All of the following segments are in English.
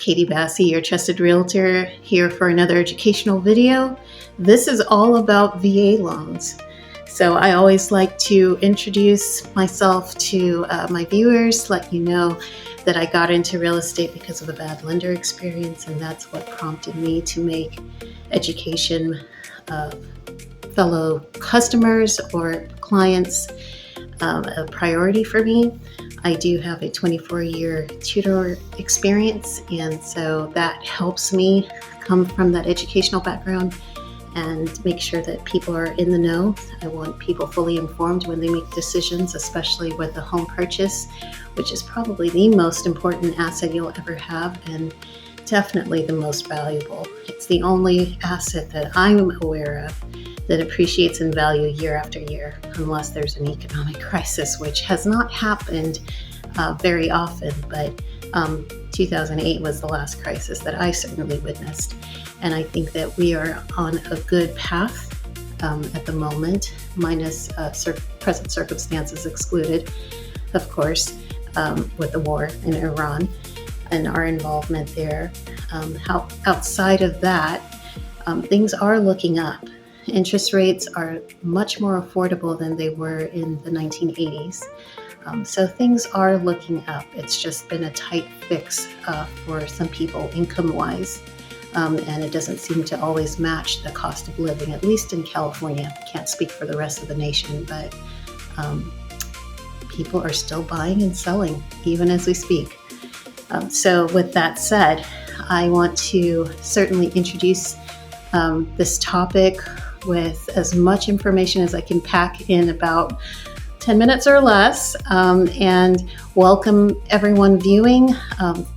Katie Bassey, your trusted realtor, here for another educational video. This is all about VA loans. So I always like to introduce myself to my viewers, let you know that I got into real estate because of a bad lender experience, and that's what prompted me to make education of fellow customers or clients a priority for me. I do have a 24-year tutor experience, and so that helps me come from that educational background and make sure that people are in the know. I want people fully informed when they make decisions, especially with a home purchase, which is probably the most important asset you'll ever have and definitely the most valuable. It's the only asset that I'm aware of that appreciates in value year after year, unless there's an economic crisis, which has not happened very often, but 2008 was the last crisis that I certainly witnessed. And I think that we are on a good path at the moment, minus present circumstances excluded, of course, with the war in Iran and our involvement there. Outside of that, things are looking up. Interest rates are much more affordable than they were in the 1980s. So things are looking up. It's just been a tight fix for some people income-wise. And it doesn't seem to always match the cost of living, at least in California. Can't speak for the rest of the nation, but people are still buying and selling, even as we speak. So with that said, I want to certainly introduce this topic with as much information as I can pack in about 10 minutes or less, and welcome everyone viewing.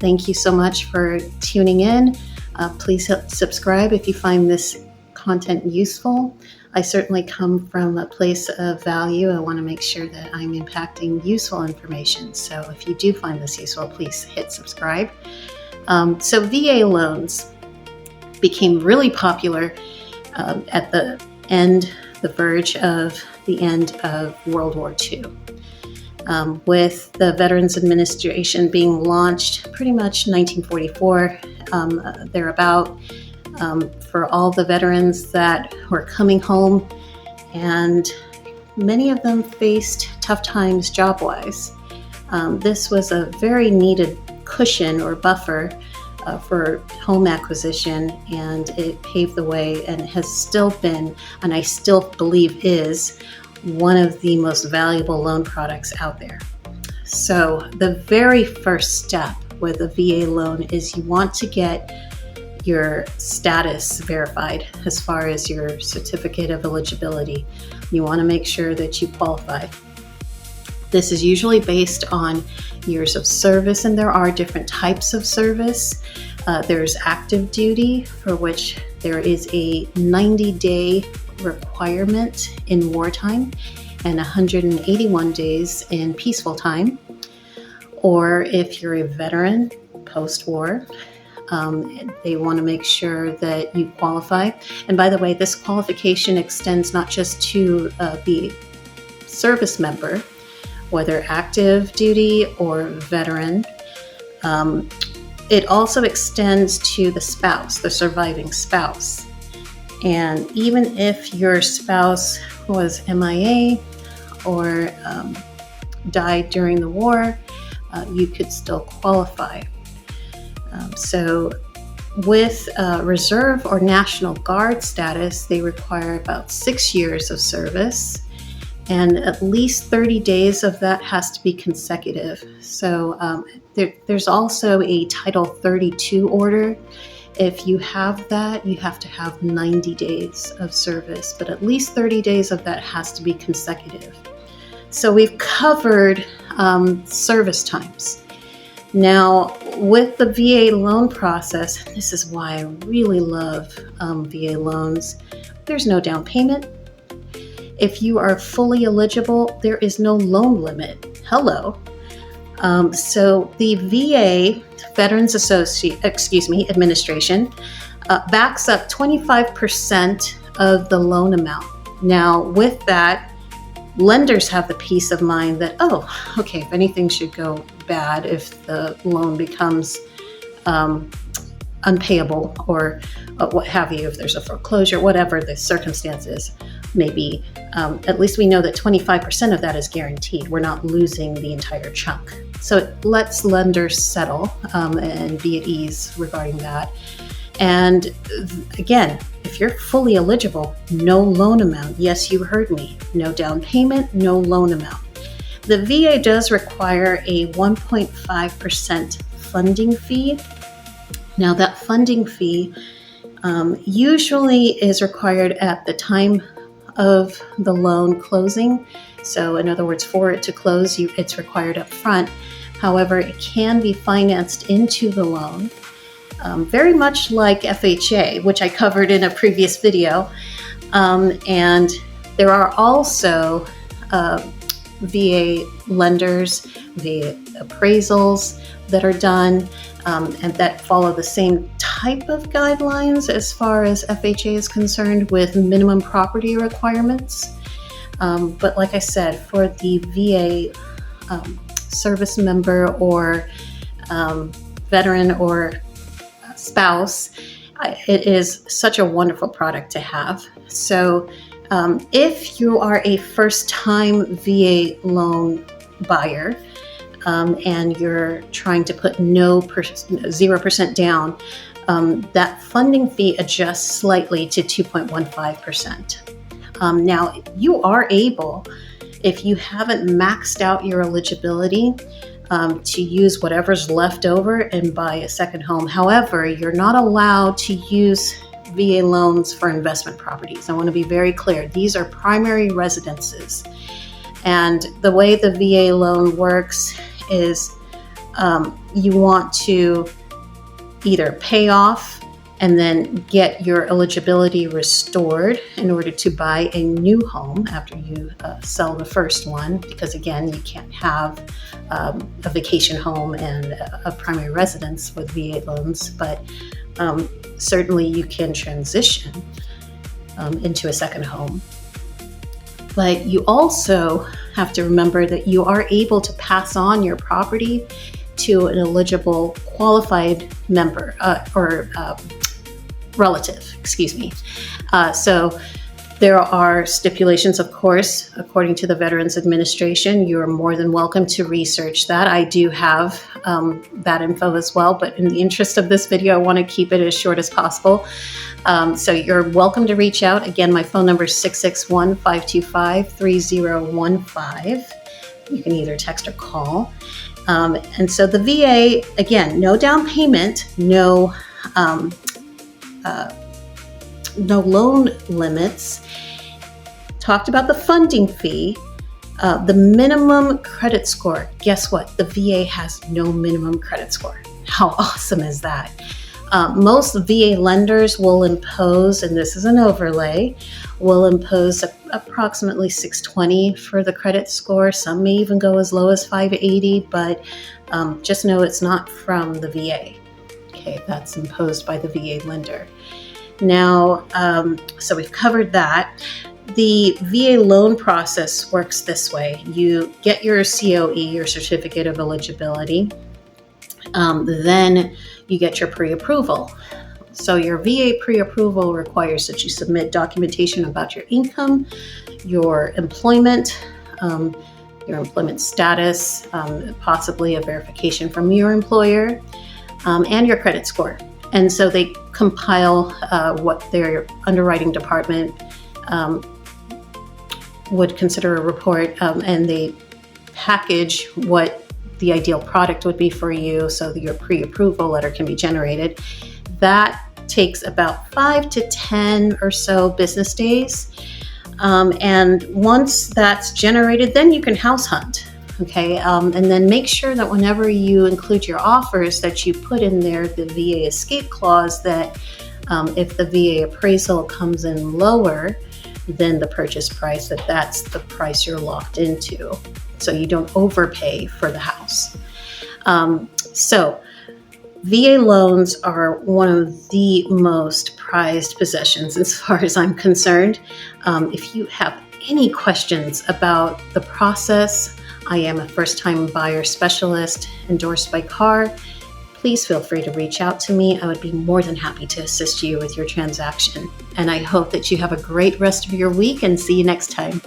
Thank you so much for tuning in. Please subscribe if you find this content useful. I certainly come from a place of value. I want to make sure that I'm impacting useful information. So if you do find this useful, please hit subscribe. So VA loans became really popular at the verge of the end of World War II. With the Veterans Administration being launched pretty much 1944, thereabout, for all the veterans that were coming home, and many of them faced tough times job-wise. This was a very needed cushion or buffer for home acquisition, and it paved the way and has still been, and I still believe is, one of the most valuable loan products out there. So the very first step with a VA loan is you want to get your status verified as far as your certificate of eligibility. You want to make sure that you qualify. This is usually based on years of service, and there are different types of service. There's active duty, for which there is a 90-day requirement in wartime and 181 days in peaceful time. Or if you're a veteran post-war, they want to make sure that you qualify. And by the way, this qualification extends not just to the service member, whether active duty or veteran. It also extends to the spouse, the surviving spouse. And even if your spouse was MIA or died during the war, you could still qualify. So with Reserve or National Guard status, they require about 6 years of service, and at least 30 days of that has to be consecutive. So there's also a Title 32 order. If you have that, you have to have 90 days of service, but at least 30 days of that has to be consecutive. So we've covered service times. Now, with the VA loan process, this is why I really love VA loans. There's no down payment. If you are fully eligible, there is no loan limit. Hello. So the VA Veterans Administration backs up 25% of the loan amount. Now, with that, lenders have the peace of mind that, oh, okay, if anything should go bad, if the loan becomes unpayable or what have you, if there's a foreclosure, whatever the circumstances may be. At least we know that 25% of that is guaranteed. We're not losing the entire chunk. So it lets lenders settle and be at ease regarding that. And again, if you're fully eligible, no loan amount. Yes, you heard me. No down payment, no loan amount. The VA does require a 1.5% funding fee. Now, that funding fee usually is required at the time of the loan closing. So in other words, for it to close, it's required up front. However, it can be financed into the loan, very much like FHA, which I covered in a previous video. And there are also VA lenders, VA appraisals that are done and that follow the same type of guidelines as far as FHA is concerned, with minimum property requirements. But like I said, for the VA service member or veteran or spouse, it is such a wonderful product to have. So if you are a first-time VA loan buyer and you're trying to put 0% down, that funding fee adjusts slightly to 2.15%. Now, you are able, if you haven't maxed out your eligibility, to use whatever's left over and buy a second home. However, you're not allowed to use VA loans for investment properties. I want to be very clear. These are primary residences. And the way the VA loan works is you want to either pay off and then get your eligibility restored in order to buy a new home after you sell the first one, because again, you can't have a vacation home and a primary residence with VA loans, but certainly you can transition into a second home. But you also have to remember that you are able to pass on your property to an eligible qualified member or relative, so there are stipulations, of course, according to the Veterans Administration. You're more than welcome to research that. I do have that info as well, but in the interest of this video, I want to keep it as short as possible. So you're welcome to reach out. Again, my phone number is 661-525-3015. You can either text or call. And so the VA, again, no down payment, no loan limits. Talked about the funding fee, the minimum credit score. Guess what? The VA has no minimum credit score. How awesome is that? Most VA lenders will impose, and this is an overlay, will impose approximately 620 for the credit score. Some may even go as low as 580, but just know it's not from the VA. Okay, that's imposed by the VA lender. Now, so we've covered that. The VA loan process works this way. You get your COE, your certificate of eligibility. Then you get your pre-approval. So your VA pre-approval requires that you submit documentation about your income, your employment status, possibly a verification from your employer, and your credit score. And so they compile what their underwriting department would consider a report, and they package what the ideal product would be for you so that your pre-approval letter can be generated. That takes about 5 to 10 or so business days. And once that's generated, then you can house hunt. Okay, and then make sure that whenever you include your offers that you put in there the VA escape clause, that if the VA appraisal comes in lower than the purchase price, that's the price you're locked into, so you don't overpay for the house. So VA loans are one of the most prized possessions as far as I'm concerned. If you have any questions about the process, I am a first-time buyer specialist endorsed by CAR. please feel free to reach out to me. I would be more than happy to assist you with your transaction. And I hope that you have a great rest of your week and see you next time.